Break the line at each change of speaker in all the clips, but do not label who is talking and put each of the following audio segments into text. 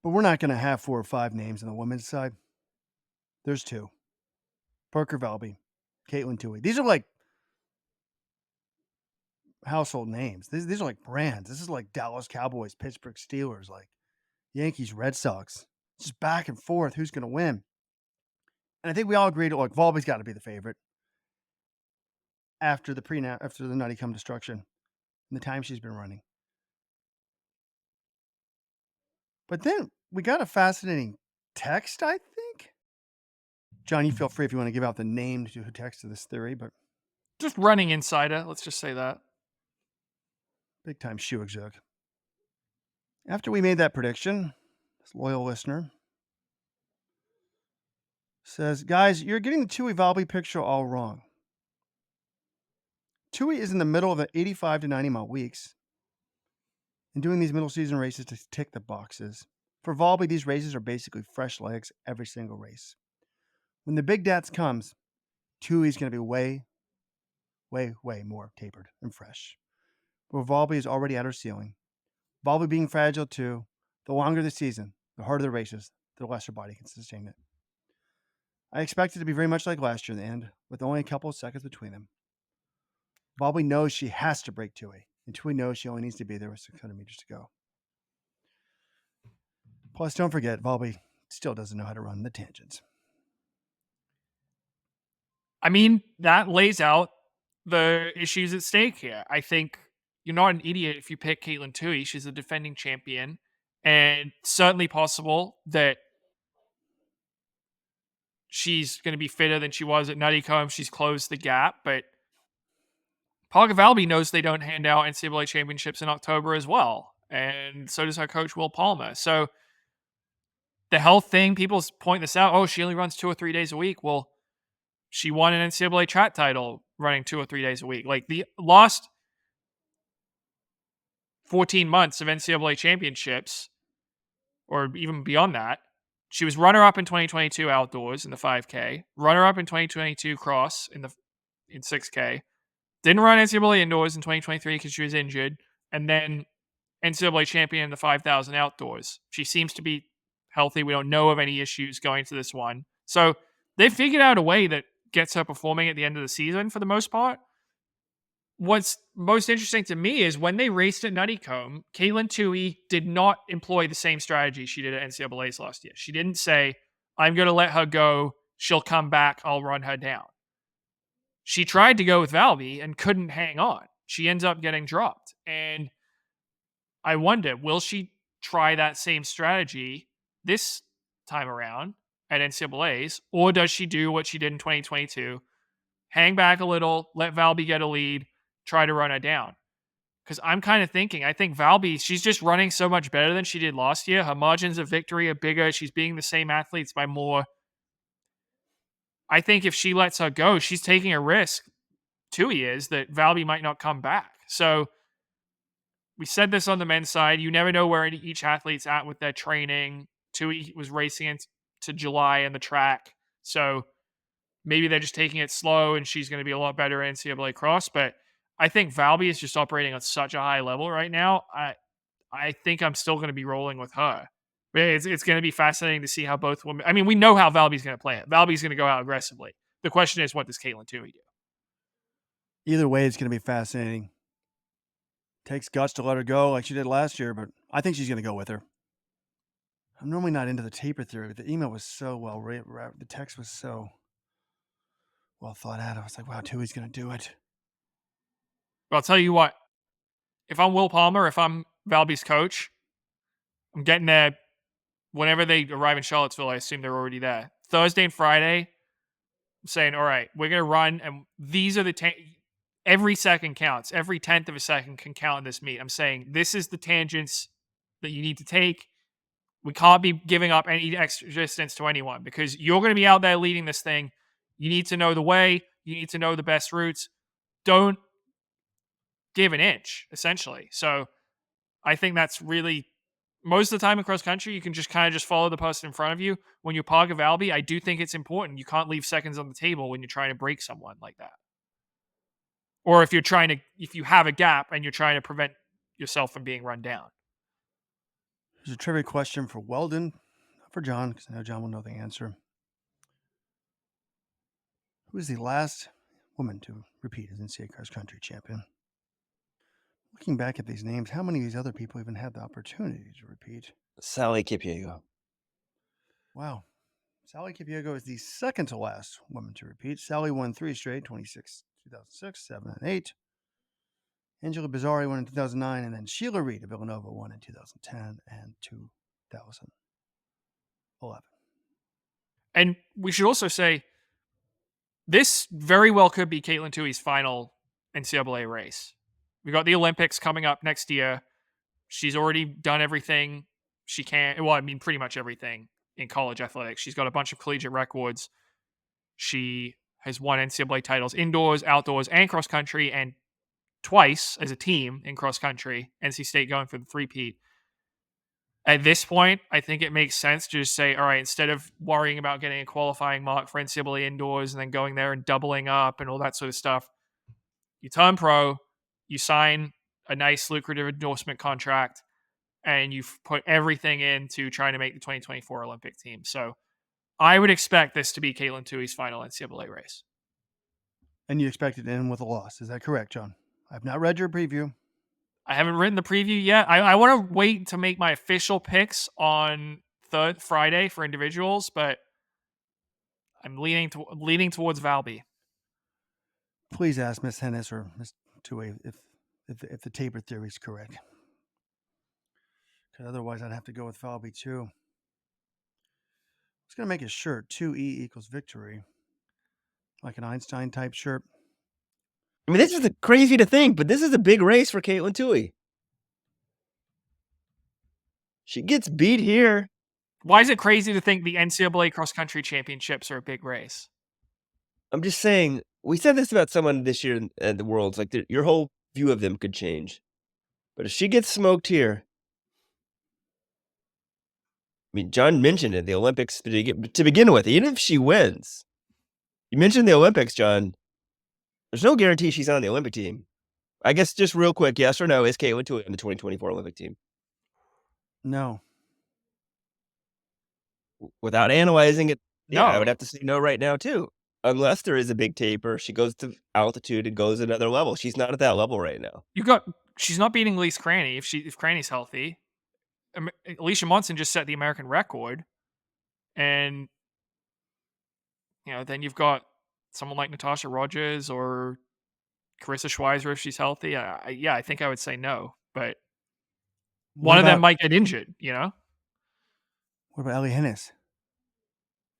But we're not going to have 4 or 5 names on the women's side. There's 2. Parker Valby, Katelyn Tuohy. These are like household names. These are like brands. This is like Dallas Cowboys, Pittsburgh Steelers, like Yankees, Red Sox. Just back and forth. Who's going to win? And I think we all agreed, like, Valby's got to be the favorite after the Nutty Come destruction and the time she's been running. But then we got a fascinating text, I think. John, you feel free if you want to give out the name to who texted this theory, but
Just running insider, let's just say that.
big time shoe exec. After we made that prediction, this loyal listener says, guys, you're getting the Tuohy Valby picture all wrong. Tuohy is in the middle of the 85 to 90 mile weeks and doing these middle season races to tick the boxes. For Valby, these races are basically fresh legs every single race. When the big dance comes, Tuohy's going to be way, way, way more tapered and fresh. But Valby is already at her ceiling. Valby being fragile too. The longer the season, the harder the races, the less her body can sustain it. I expect it to be very much like last year in the end, with only a couple of seconds between them. Valby knows she has to break Tuohy, and Tuohy knows she only needs to be there with 600 meters to go. Plus, don't forget, Valby still doesn't know how to run the tangents.
I mean, that lays out the issues at stake here. I think you're not an idiot if you pick Katelyn Tuohy. She's a defending champion, and certainly possible that she's going to be fitter than she was at Nuttycombe. She's closed the gap, but Parker Valby knows they don't hand out NCAA championships in October as well, and so does her coach Will Palmer. So the health thing, people point this out. Oh, she only runs 2 or 3 days a week. Well, she won an NCAA track title running 2 or 3 days a week. Like the last 14 months of NCAA championships, or even beyond that, she was runner-up in 2022 outdoors in the 5K, runner-up in 2022 cross in 6K, didn't run NCAA indoors in 2023 because she was injured, and then NCAA champion in the 5,000 outdoors. She seems to be healthy. We don't know of any issues going to this one. So they figured out a way that gets her performing at the end of the season for the most part. What's most interesting to me is when they raced at Nuttycombe, Katelyn Tuohy did not employ the same strategy she did at NCAA's last year. She didn't say, I'm going to let her go. She'll come back. I'll run her down. She tried to go with Valby and couldn't hang on. She ends up getting dropped. And I wonder, will she try that same strategy this time around at NCAA's, or does she do what she did in 2022, hang back a little, let Valby get a lead, try to run her down? Because I'm kind of thinking, I think Valby, she's just running so much better than she did last year. Her margins of victory are bigger. She's beating the same athletes by more. I think if she lets her go, she's taking a risk, Tuohy is, that Valby might not come back. So we said this on the men's side. You never know where each athlete's at with their training. Tuohy was racing into July in the track. So maybe they're just taking it slow and she's going to be a lot better at NCAA cross. But I think Valby is just operating on such a high level right now. I think I'm still going to be rolling with her. But it's going to be fascinating to see how both women. I mean, we know how Valby's going to play it. Valby's going to go out aggressively. The question is, what does Katelyn Tuohy do?
Either way, it's going to be fascinating. Takes guts to let her go like she did last year, but I think she's going to go with her. I'm normally not into the taper theory, but the email was so well written. The text was so well thought out. I was like, wow, Tuohy's going to do it.
But I'll tell you what. If I'm Will Palmer, if I'm Valby's coach, I'm getting there whenever they arrive in Charlottesville. I assume they're already there. Thursday and Friday, I'm saying, all right, we're going to run, and these are every second counts. Every 10th of a second can count in this meet. I'm saying this is the tangents that you need to take. We can't be giving up any extra distance to anyone because you're going to be out there leading this thing. You need to know the way. You need to know the best routes. Don't give an inch, essentially. So I think that's really, most of the time in cross country, you can just kind of just follow the person in front of you. When you're Parker Valby, I do think it's important. You can't leave seconds on the table when you're trying to break someone like that. Or if you have a gap and you're trying to prevent yourself from being run down.
Here's a trivia question for Weldon, not for John, because I know John will know the answer. Who is the last woman to repeat as NCAA cross country champion? Looking back at these names, how many of these other people even had the opportunity to repeat?
Sally Kipyego.
Wow. Sally Kipyego is the second to last woman to repeat. Sally won 3 straight, 2006, 7, and 8. Angela Bizzari won in 2009, and then Sheila Reed of Villanova won in 2010 and 2011.
And we should also say this very well could be Katelyn Tuohy's final NCAA race. We got the Olympics coming up next year. She's already done everything she can. Well, I mean, pretty much everything in college athletics. She's got a bunch of collegiate records. She has won NCAA titles indoors, outdoors, and cross country, and twice as a team in cross country. NC State going for the three-peat. At this point, I think it makes sense to just say, all right, instead of worrying about getting a qualifying mark for NCAA indoors and then going there and doubling up and all that sort of stuff, you turn pro, you sign a nice lucrative endorsement contract, and you put everything into trying to make the 2024 Olympic team. So I would expect this to be Katelyn Tuohy's final NCAA race.
And you expect it to end with a loss. Is that correct, John? I've not read your preview.
I haven't written the preview yet. I want to wait to make my official picks on Friday for individuals, but I'm leaning towards Valby.
Please ask Miss Hennis or Miss Tuohy if the taper theory is correct. Because otherwise, I'd have to go with Valby too. I was going to make a shirt 2E equals victory, like an Einstein type shirt.
I mean, this is crazy to think, but this is a big race for Katelyn Tuohy. She gets beat here.
Why is it crazy to think the NCAA cross country championships are a big race?
I'm just saying, we said this about someone this year in the Worlds, like your whole view of them could change. But if she gets smoked here, I mean, John mentioned it, the Olympics to begin with, even if she wins. You mentioned the Olympics, John. There's no guarantee she's on the Olympic team. I guess just real quick, yes or no, is Katelyn Tuohy on the 2024 Olympic team?
No.
Without analyzing it,
No.
yeah, I would have to say no right now too. Unless there is a big taper, she goes to altitude and goes another level. She's not at that level right now.
She's not beating Elise Cranny if Cranny's healthy. Alicia Monson just set the American record, and then you've got someone like Natasha Rogers or Carissa Schweizer if she's healthy. I think I would say no, but one of them might get injured.
What about Ellie Hennis?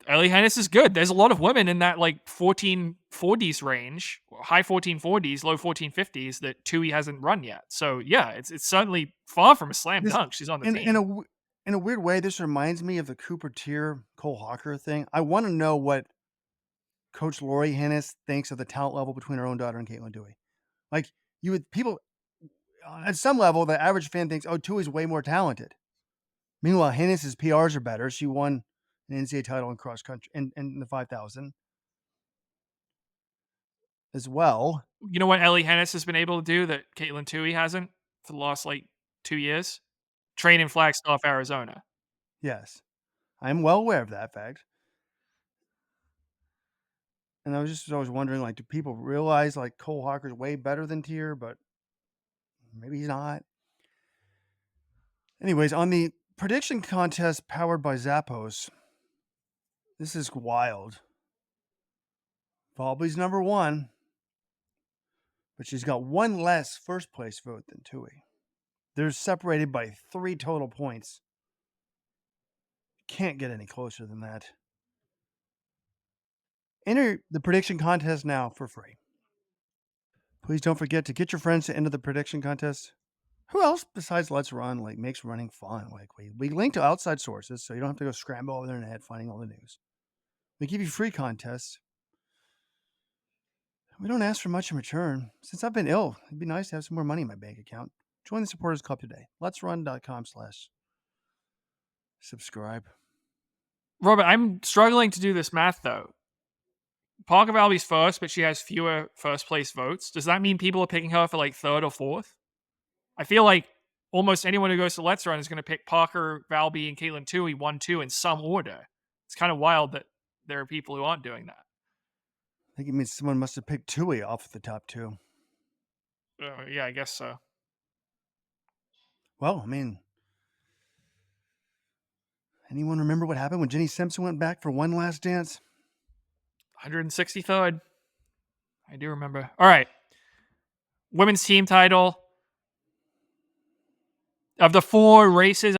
Ellie Hennis is good. There's a lot of women in that like 1440s range, high 1440s, low 1450s that Tuohy hasn't run yet. So yeah, it's certainly far from a slam dunk. She's on the team.
In a weird way, this reminds me of the Cooper Tier Cole Hawker thing. I want to know what Coach Lori Hennis thinks of the talent level between her own daughter and Katelyn Tuohy. Like people at some level, the average fan thinks, oh, Tuohy's way more talented. Meanwhile, Hennis's PRs are better. She won an NCAA title in cross country and in the 5,000 as well.
You know what Ellie Hennis has been able to do that Katelyn Tuohy hasn't for the last 2 years? Train in Flagstaff, Arizona.
Yes, I'm well aware of that fact. And I was just always wondering, do people realize Cole Hawker's way better than Tier, but maybe he's not. Anyways, on the prediction contest powered by Zappos, this is wild. Valby's number 1, but she's got 1 less first place vote than Tuohy. They're separated by 3 total points. Can't get any closer than that. Enter the prediction contest now for free. Please don't forget to get your friends to enter the prediction contest. Who else besides Let's Run makes running fun? We link to outside sources, so you don't have to go scramble over the internet finding all the news. We give you free contests. We don't ask for much in return. Since I've been ill, it'd be nice to have some more money in my bank account. Join the Supporters Club today. Let'sRun.com/subscribe.
Robert, I'm struggling to do this math, though. Parker Valby's first, but she has fewer first place votes. Does that mean people are picking her for 3rd or 4th? I feel like almost anyone who goes to Let's Run is going to pick Parker, Valby, and Katelyn Tuohy 1, 2 in some order. It's kind of wild that there are people who aren't doing that.
I think it means someone must have picked Tuohy off the top 2.
Yeah, I guess so.
Well, I mean, anyone remember what happened when Jenny Simpson went back for one last dance?
163rd. I do remember. All right. Women's team title. Of the 4 races